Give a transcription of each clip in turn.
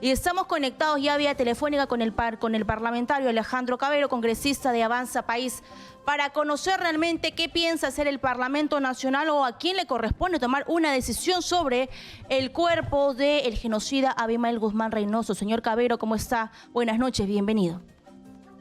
Y estamos conectados ya vía telefónica con el parlamentario Alejandro Cabero, congresista de Avanza País, para conocer realmente qué piensa hacer el Parlamento Nacional o a quién le corresponde tomar una decisión sobre el cuerpo del genocida Abimael Guzmán Reynoso. Señor Cabero, ¿cómo está? Buenas noches, bienvenido.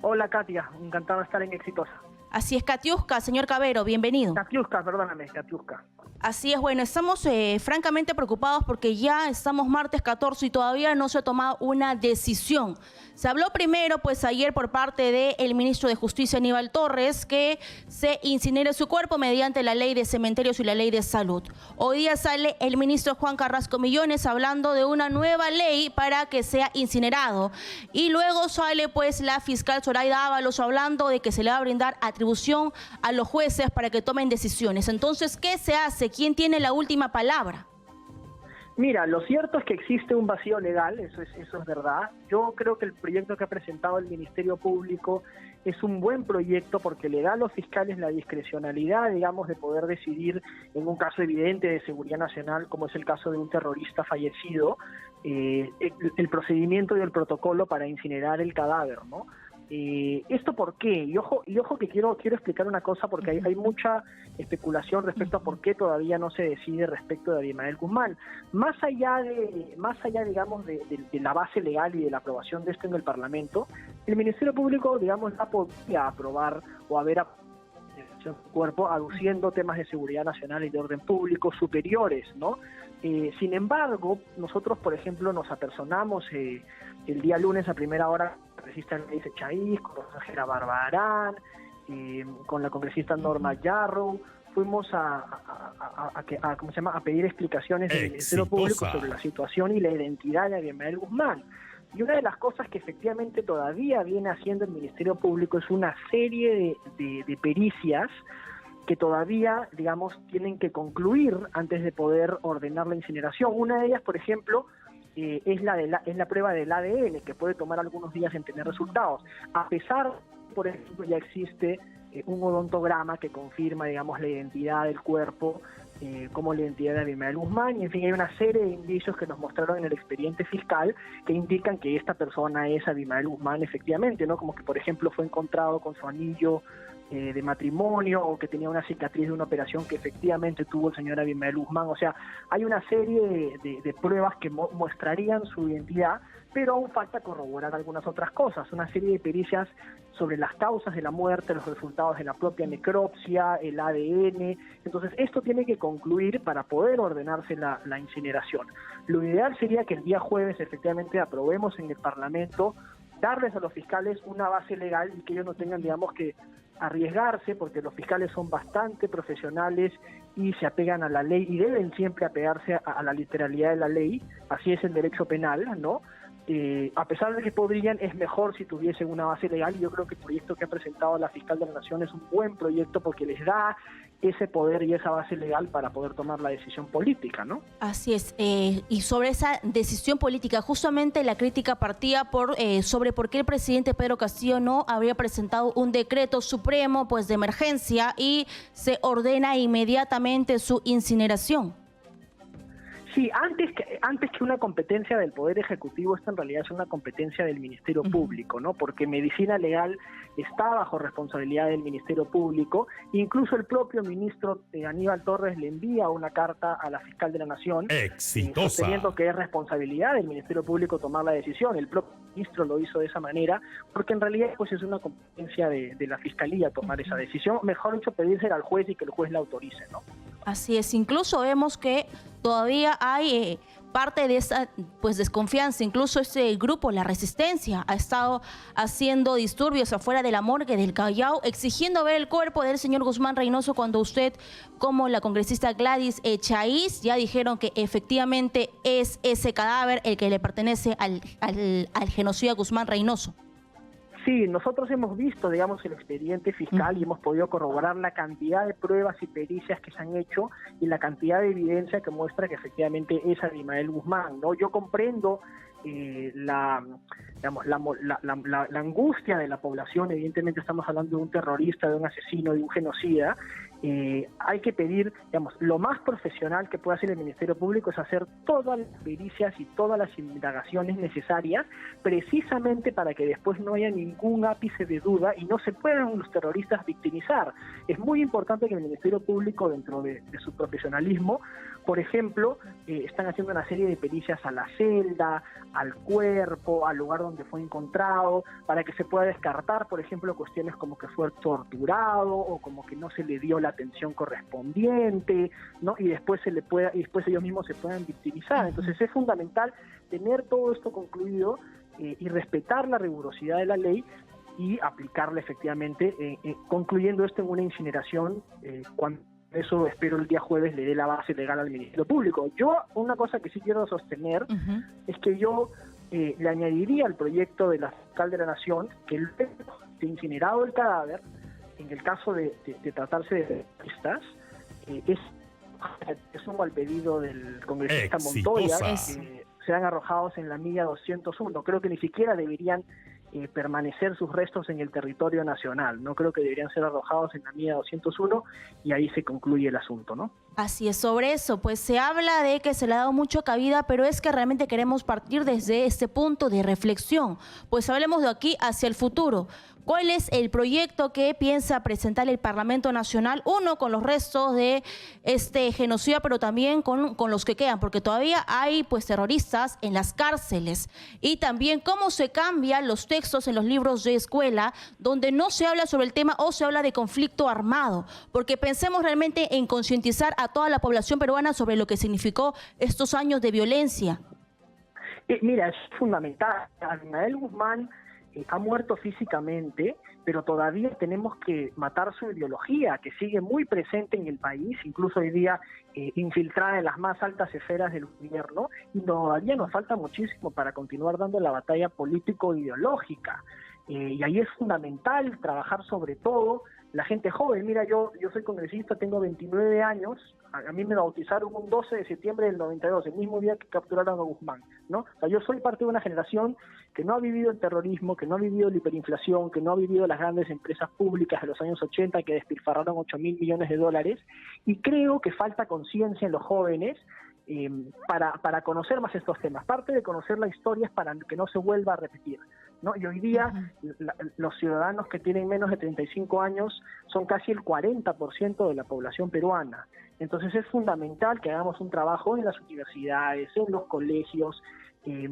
Hola, Katia, encantado de estar en Exitosa. Así es, Katiuska, señor Cabero, bienvenido. Katiuska, perdóname, Katiuska. Así es, bueno, estamos francamente preocupados porque ya estamos martes 14 y todavía no se ha tomado una decisión. Se habló primero, pues ayer por parte del ministro de Justicia, Aníbal Torres, que se incinere su cuerpo mediante la ley de cementerios y la ley de salud. Hoy día sale el ministro Juan Carrasco Millones hablando de una nueva ley para que sea incinerado. Y luego sale pues la fiscal Zoraida Ábalos hablando de que se le va a brindar atribución a los jueces para que tomen decisiones. Entonces, ¿qué se hace? ¿Quién tiene la última palabra? Mira, lo cierto es que existe un vacío legal, eso es verdad. Yo creo que el proyecto que ha presentado el Ministerio Público es un buen proyecto porque le da a los fiscales la discrecionalidad, digamos, de poder decidir en un caso evidente de seguridad nacional, como es el caso de un terrorista fallecido, el procedimiento y el protocolo para incinerar el cadáver, ¿no? ¿Esto por qué? Y ojo que quiero explicar una cosa porque hay mucha especulación respecto a por qué todavía no se decide respecto de Abimael Guzmán. Más allá digamos, de la base legal y de la aprobación de esto en el Parlamento, el Ministerio Público, digamos, no podía aprobar o haber su cuerpo aduciendo temas de seguridad nacional y de orden público superiores, ¿no? Sin embargo, nosotros, por ejemplo, nos apersonamos el día lunes a primera hora con la congresista Gladys Echaíz, con la consejera Barbarán, con la congresista Norma Yarrow. Fuimos a pedir explicaciones del Ministerio Público sobre la situación y la identidad de Abimael Guzmán. Y una de las cosas que efectivamente todavía viene haciendo el Ministerio Público es una serie de pericias que todavía, digamos, tienen que concluir antes de poder ordenar la incineración. Una de ellas, por ejemplo, es la prueba del ADN, que puede tomar algunos días en tener resultados. A pesar, por ejemplo, ya existe un odontograma que confirma, digamos, la identidad del cuerpo como la identidad de Abimael Guzmán, y en fin, hay una serie de indicios que nos mostraron en el expediente fiscal que indican que esta persona es Abimael Guzmán efectivamente, ¿no? Como que, por ejemplo, fue encontrado con su anillo de matrimonio, o que tenía una cicatriz de una operación que efectivamente tuvo el señor Abimael Guzmán. O sea, hay una serie de pruebas que mostrarían su identidad, pero aún falta corroborar algunas otras cosas, una serie de pericias sobre las causas de la muerte, los resultados de la propia necropsia, el ADN. Entonces, esto tiene que concluir para poder ordenarse la incineración. Lo ideal sería que el día jueves efectivamente aprobemos en el Parlamento, darles a los fiscales una base legal y que ellos no tengan, digamos, que arriesgarse, porque los fiscales son bastante profesionales y se apegan a la ley y deben siempre apegarse a la literalidad de la ley. Así es el derecho penal, ¿no? A pesar de que podrían, es mejor si tuviesen una base legal, y yo creo que el proyecto que ha presentado la fiscal de la Nación es un buen proyecto porque les da ese poder y esa base legal para poder tomar la decisión política, ¿no? Así es, y sobre esa decisión política, justamente la crítica partía sobre por qué el presidente Pedro Castillo no habría presentado un decreto supremo pues de emergencia y se ordena inmediatamente su incineración. Sí, antes que una competencia del Poder Ejecutivo, esta en realidad es una competencia del Ministerio Público, ¿no? Porque medicina legal está bajo responsabilidad del Ministerio Público. Incluso el propio ministro Aníbal Torres le envía una carta a la fiscal de la Nación sosteniendo que es responsabilidad del Ministerio Público tomar la decisión. El propio ministro lo hizo de esa manera, porque en realidad pues es una competencia de la Fiscalía tomar esa decisión. Mejor dicho, pedírsela al juez y que el juez la autorice, ¿no? Así es, incluso vemos que todavía hay parte de esa pues desconfianza. Incluso ese grupo, La Resistencia, ha estado haciendo disturbios afuera de la morgue del Callao, exigiendo ver el cuerpo del señor Guzmán Reynoso, cuando usted, como la congresista Gladys Echaíz, ya dijeron que efectivamente es ese cadáver el que le pertenece al genocida Guzmán Reynoso. Sí, nosotros hemos visto, digamos, el expediente fiscal y hemos podido corroborar la cantidad de pruebas y pericias que se han hecho y la cantidad de evidencia que muestra que efectivamente es Abimael Guzmán, ¿no? Yo comprendo la angustia de la población. Evidentemente estamos hablando de un terrorista, de un asesino, de un genocida. Hay que pedir, lo más profesional que puede hacer el Ministerio Público es hacer todas las pericias y todas las indagaciones necesarias, precisamente para que después no haya ningún ápice de duda y no se puedan los terroristas victimizar. Es muy importante que el Ministerio Público, dentro de su profesionalismo, por ejemplo, están haciendo una serie de pericias a la celda, al cuerpo, al lugar donde fue encontrado, para que se pueda descartar, por ejemplo, cuestiones como que fue torturado o como que no se le dio la atención correspondiente, ¿no? Y después ellos mismos se puedan victimizar. Entonces es fundamental tener todo esto concluido y respetar la rigurosidad de la ley y aplicarla efectivamente, concluyendo esto en una incineración cuando eso espero el día jueves le dé la base legal al Ministerio Público. Yo, una cosa que sí quiero sostener es que yo le añadiría al proyecto de la fiscal de la Nación que luego de incinerado el cadáver, en el caso de tratarse de terroristas, es un mal pedido del congresista Montoya, que sean arrojados en la milla 201. Creo que ni siquiera deberían permanecer sus restos en el territorio nacional. No creo que deberían ser arrojados en la milla 201 y ahí se concluye el asunto, ¿no? Así es, sobre eso, pues se habla de que se le ha dado mucho cabida, pero es que realmente queremos partir desde este punto de reflexión. Pues hablemos de aquí hacia el futuro. ¿Cuál es el proyecto que piensa presentar el Parlamento Nacional? Uno, con los restos de este genocidio, pero también con los que quedan, porque todavía hay pues terroristas en las cárceles. Y también cómo se cambian los textos en los libros de escuela, donde no se habla sobre el tema o se habla de conflicto armado. Porque pensemos realmente en concientizar a toda la población peruana sobre lo que significó estos años de violencia. Mira, es fundamental. Abimael Guzmán ha muerto físicamente, pero todavía tenemos que matar su ideología, que sigue muy presente en el país, incluso hoy día infiltrada en las más altas esferas del gobierno, y todavía nos falta muchísimo para continuar dando la batalla político-ideológica. Y ahí es fundamental trabajar sobre todo la gente joven. Mira, yo soy congresista, tengo 29 años, a mí me bautizaron un 12 de septiembre del 92, el mismo día que capturaron a Guzmán, ¿no? O sea, yo soy parte de una generación que no ha vivido el terrorismo, que no ha vivido la hiperinflación, que no ha vivido las grandes empresas públicas de los años 80 que despilfarraron 8.000 millones de dólares, y creo que falta conciencia en los jóvenes para conocer más estos temas. Parte de conocer la historia es para que no se vuelva a repetir, ¿no? Y hoy día los ciudadanos que tienen menos de 35 años son casi el 40% de la población peruana. Entonces es fundamental que hagamos un trabajo en las universidades, en los colegios,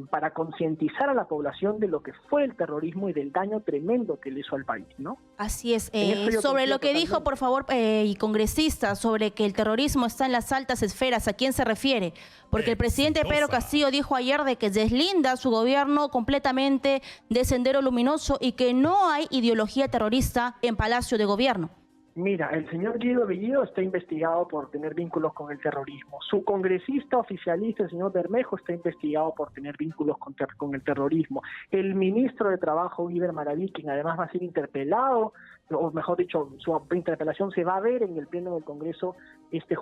para concientizar a la población de lo que fue el terrorismo y del daño tremendo que le hizo al país, ¿no? Así es. Sobre lo que dijo, por favor, y congresista, sobre que el terrorismo está en las altas esferas, ¿a quién se refiere? Porque el presidente Pedro Castillo dijo ayer de que deslinda su gobierno completamente de Sendero Luminoso y que no hay ideología terrorista en Palacio de Gobierno. Mira, el señor Guido Bellido está investigado por tener vínculos con el terrorismo. Su congresista oficialista, el señor Bermejo, está investigado por tener vínculos con el terrorismo. El ministro de Trabajo, Iber Maraví, quien además va a ser interpelado, o mejor dicho, su interpelación se va a ver en el Pleno del Congreso este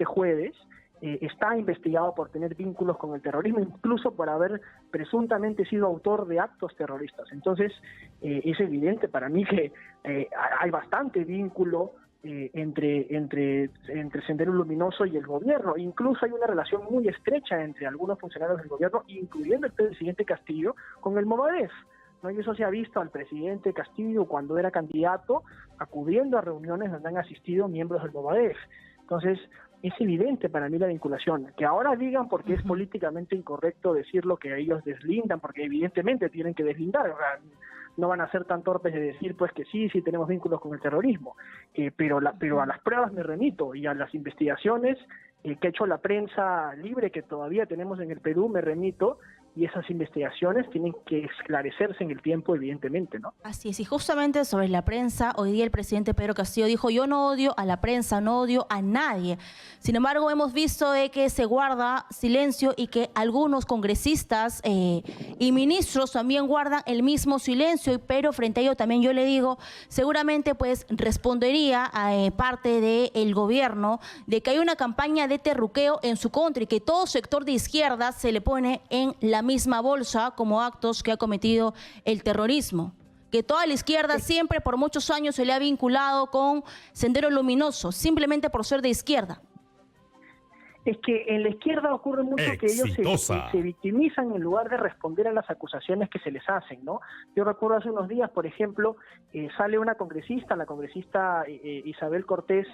jueves, está investigado por tener vínculos con el terrorismo, incluso por haber presuntamente sido autor de actos terroristas. Entonces, es evidente para mí que hay bastante vínculo entre Sendero Luminoso y el gobierno. Incluso hay una relación muy estrecha entre algunos funcionarios del gobierno, incluyendo el presidente Castillo, con el Movadef, ¿no? Y eso se ha visto al presidente Castillo cuando era candidato, acudiendo a reuniones donde han asistido miembros del Movadef. Entonces, es evidente para mí la vinculación. Que ahora digan porque es políticamente incorrecto decir lo que ellos deslindan, porque evidentemente tienen que deslindar. O sea, no van a ser tan torpes de decir pues que sí tenemos vínculos con el terrorismo. Pero a las pruebas me remito, y a las investigaciones que ha hecho la prensa libre que todavía tenemos en el Perú me remito, y esas investigaciones tienen que esclarecerse en el tiempo, evidentemente, ¿no? Así es, y justamente sobre la prensa, hoy día el presidente Pedro Castillo dijo: yo no odio a la prensa, no odio a nadie. Sin embargo, hemos visto de que se guarda silencio y que algunos congresistas y ministros también guardan el mismo silencio, pero frente a ello también yo le digo, seguramente pues respondería a parte del gobierno de que hay una campaña de terruqueo en su contra y que todo sector de izquierda se le pone en la misma bolsa como actos que ha cometido el terrorismo. Que toda la izquierda siempre por muchos años se le ha vinculado con Sendero Luminoso, simplemente por ser de izquierda. Es que en la izquierda ocurre mucho que ellos se victimizan en lugar de responder a las acusaciones que se les hacen, ¿no? Yo recuerdo hace unos días, por ejemplo, sale una congresista, la congresista Isabel Cortés,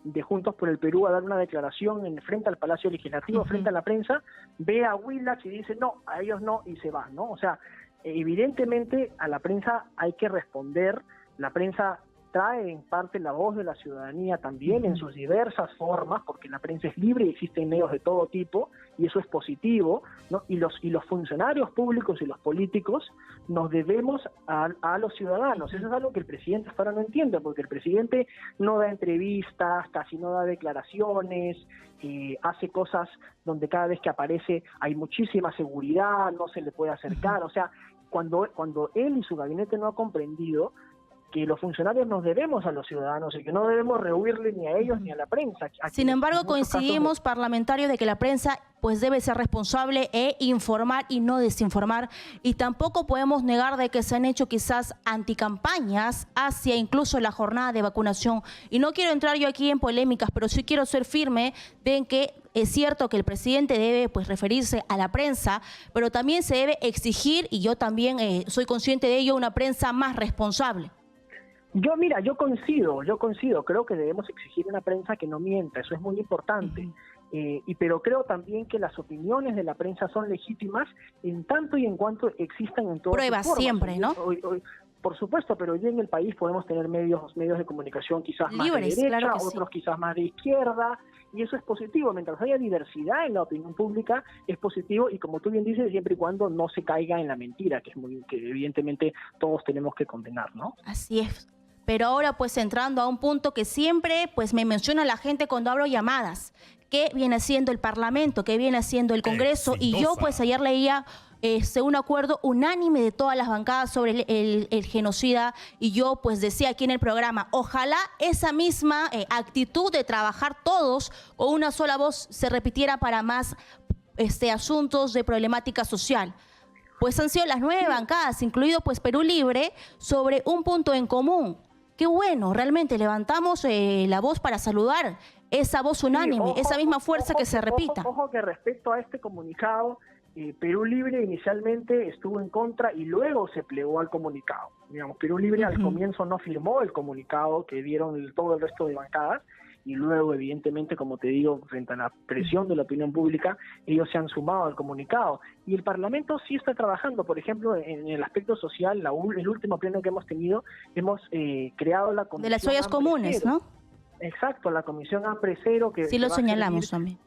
de Juntos por el Perú, a dar una declaración frente al Palacio Legislativo, frente a la prensa, ve a Willax y dice no, a ellos no, y se va, ¿no? O sea, evidentemente a la prensa hay que responder, la prensa trae en parte la voz de la ciudadanía también en sus diversas formas, porque la prensa es libre y existen medios de todo tipo, y eso es positivo, ¿no? Y los funcionarios públicos y los políticos nos debemos a los ciudadanos. Eso es algo que el presidente hasta ahora no entiende, porque el presidente no da entrevistas, casi no da declaraciones, hace cosas donde cada vez que aparece hay muchísima seguridad, no se le puede acercar. O sea, cuando él y su gabinete no ha comprendido que los funcionarios nos debemos a los ciudadanos y que no debemos rehuirle ni a ellos ni a la prensa. Sin embargo, coincidimos, parlamentarios, de que la prensa pues debe ser responsable e informar y no desinformar, y tampoco podemos negar de que se han hecho quizás anticampañas hacia incluso la jornada de vacunación. Y no quiero entrar yo aquí en polémicas, pero sí quiero ser firme en que es cierto que el presidente debe pues referirse a la prensa, pero también se debe exigir, y yo también soy consciente de ello, una prensa más responsable. Yo coincido, creo que debemos exigir una prensa que no mienta, eso es muy importante, pero creo también que las opiniones de la prensa son legítimas en tanto y en cuanto existan en todas pruebas sus formas. Siempre, ¿no? Hoy, por supuesto, pero hoy en el país podemos tener medios de comunicación quizás más libres, de derecha, claro otros quizás más de izquierda, y eso es positivo. Mientras haya diversidad en la opinión pública, es positivo, y como tú bien dices, siempre y cuando no se caiga en la mentira, que evidentemente todos tenemos que condenar, ¿no? Así es. Pero ahora pues entrando a un punto que siempre pues me menciona la gente cuando abro llamadas, ¿qué viene haciendo el Parlamento? ¿Qué viene haciendo el Congreso? Y yo pues ayer leía un acuerdo unánime de todas las bancadas sobre el genocida, y yo pues decía aquí en el programa, ojalá esa misma actitud de trabajar todos con una sola voz se repitiera para más asuntos de problemática social. Pues han sido las 9 bancadas, incluido pues Perú Libre, sobre un punto en común. Qué bueno, realmente levantamos la voz para saludar esa voz unánime, esa misma fuerza que se repita. Ojo que respecto a este comunicado, Perú Libre inicialmente estuvo en contra y luego se plegó al comunicado. Digamos, Perú Libre al comienzo no firmó el comunicado que dieron todo el resto de bancadas, y luego, evidentemente, como te digo, frente a la presión de la opinión pública, ellos se han sumado al comunicado. Y el Parlamento sí está trabajando, por ejemplo, en el aspecto social. El último pleno que hemos tenido, hemos creado la comisión de las ollas comunes, ¿no? Exacto, la comisión AMPRE-0, que sí lo señalamos también,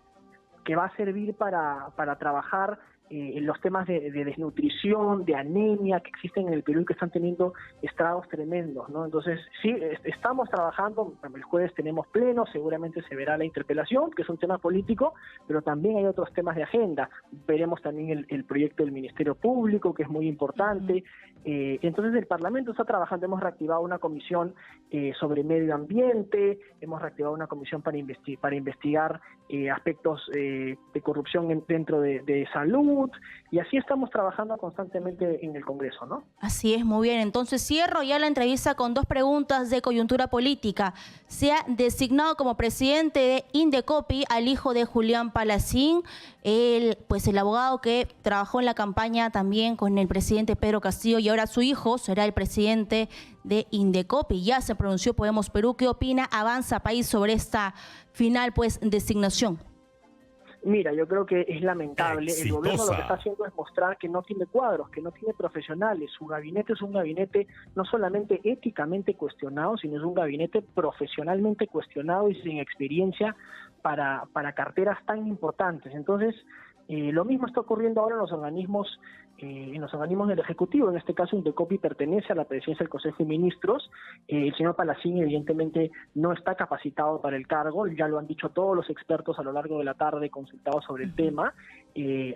que va a servir para trabajar en los temas de desnutrición, de anemia que existen en el Perú y que están teniendo estragos tremendos, ¿no? Entonces, sí, estamos trabajando, el jueves tenemos pleno, seguramente se verá la interpelación, que es un tema político, pero también hay otros temas de agenda. Veremos también el proyecto del Ministerio Público, que es muy importante. Entonces, el Parlamento está trabajando, hemos reactivado una comisión sobre medio ambiente, hemos reactivado una comisión para investigar aspectos de corrupción dentro de salud, y así estamos trabajando constantemente en el Congreso, ¿no? Así es, muy bien. Entonces cierro ya la entrevista con 2 preguntas de coyuntura política. Se ha designado como presidente de Indecopi al hijo de Julián Palacín, el abogado que trabajó en la campaña también con el presidente Pedro Castillo, y ahora su hijo será el presidente de Indecopi. Ya se pronunció Podemos Perú. ¿Qué opina Avanza País sobre esta final designación? Mira, yo creo que es lamentable. El gobierno lo que está haciendo es mostrar que no tiene cuadros, que no tiene profesionales. Su gabinete es un gabinete no solamente éticamente cuestionado, sino es un gabinete profesionalmente cuestionado y sin experiencia para carteras tan importantes. Entonces, lo mismo está ocurriendo ahora en los organismos del Ejecutivo. En este caso, Indecopi pertenece a la presidencia del Consejo de Ministros. El señor Palacín evidentemente no está capacitado para el cargo, ya lo han dicho todos los expertos a lo largo de la tarde consultados sobre el tema.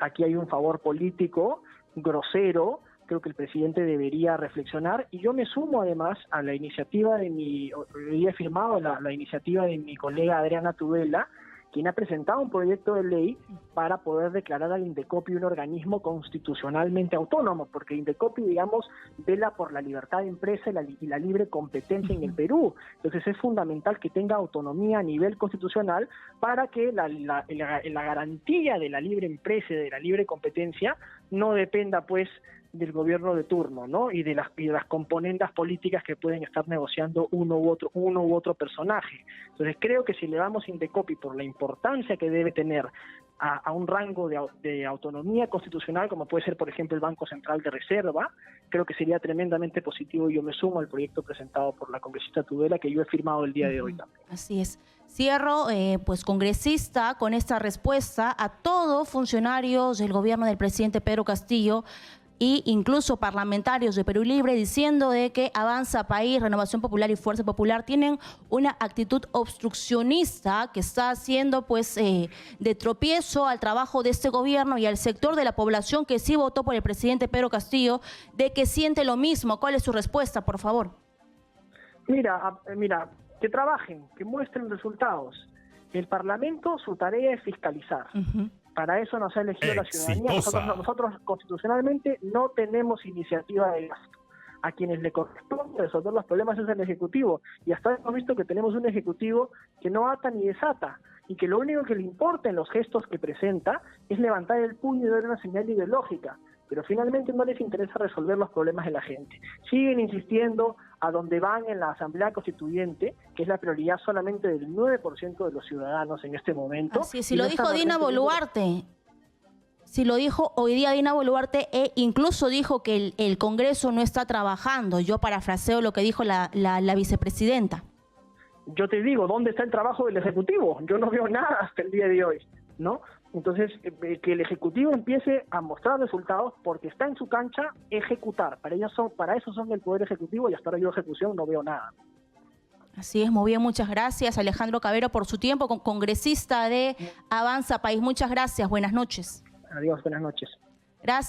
Aquí hay un favor político grosero. Creo que el presidente debería reflexionar, y yo me sumo además a la iniciativa hoy he firmado la iniciativa de mi colega Adriana Tudela, quien ha presentado un proyecto de ley para poder declarar al Indecopi un organismo constitucionalmente autónomo, porque Indecopi, digamos, vela por la libertad de empresa y la libre competencia en el Perú. Entonces es fundamental que tenga autonomía a nivel constitucional para que la garantía de la libre empresa y de la libre competencia no dependa, pues, del gobierno de turno, ¿no? Y de las componendas políticas que pueden estar negociando uno u otro personaje. Entonces creo que si le damos Indecopi por la importancia que debe tener a un rango de autonomía constitucional, como puede ser, por ejemplo, el Banco Central de Reserva, creo que sería tremendamente positivo, y yo me sumo al proyecto presentado por la congresista Tudela, que yo he firmado el día de hoy también. Así es. Cierro, pues, congresista, con esta respuesta a todos funcionarios del gobierno del presidente Pedro Castillo, e incluso parlamentarios de Perú Libre, diciendo de que Avanza País, Renovación Popular y Fuerza Popular tienen una actitud obstruccionista que está haciendo, pues, de tropiezo al trabajo de este gobierno y al sector de la población que sí votó por el presidente Pedro Castillo, de que siente lo mismo. ¿Cuál es su respuesta, por favor? Mira, que trabajen, que muestren resultados. El Parlamento, su tarea es fiscalizar. Para eso nos ha elegido la ciudadanía. Nosotros constitucionalmente no tenemos iniciativa de gasto. A quienes le corresponde resolver los problemas es el Ejecutivo. Y hasta hemos visto que tenemos un Ejecutivo que no ata ni desata, y que lo único que le importa en los gestos que presenta es levantar el puño y dar una señal ideológica. Pero finalmente no les interesa resolver los problemas de la gente. Siguen insistiendo a donde van en la Asamblea Constituyente, que es la prioridad solamente del 9% de los ciudadanos en este momento. Así es, si lo dijo Dina Boluarte, si lo dijo hoy día Dina Boluarte, e incluso dijo que el Congreso no está trabajando. Yo parafraseo lo que dijo la vicepresidenta. Yo te digo, ¿dónde está el trabajo del Ejecutivo? Yo no veo nada hasta el día de hoy, ¿no? Entonces, que el Ejecutivo empiece a mostrar resultados, porque está en su cancha ejecutar. Para eso son el Poder Ejecutivo, y hasta ahora yo ejecución no veo nada. Así es, muy bien, muchas gracias Alejandro Cabero por su tiempo, congresista de Avanza País. Muchas gracias, buenas noches. Adiós, buenas noches. Gracias.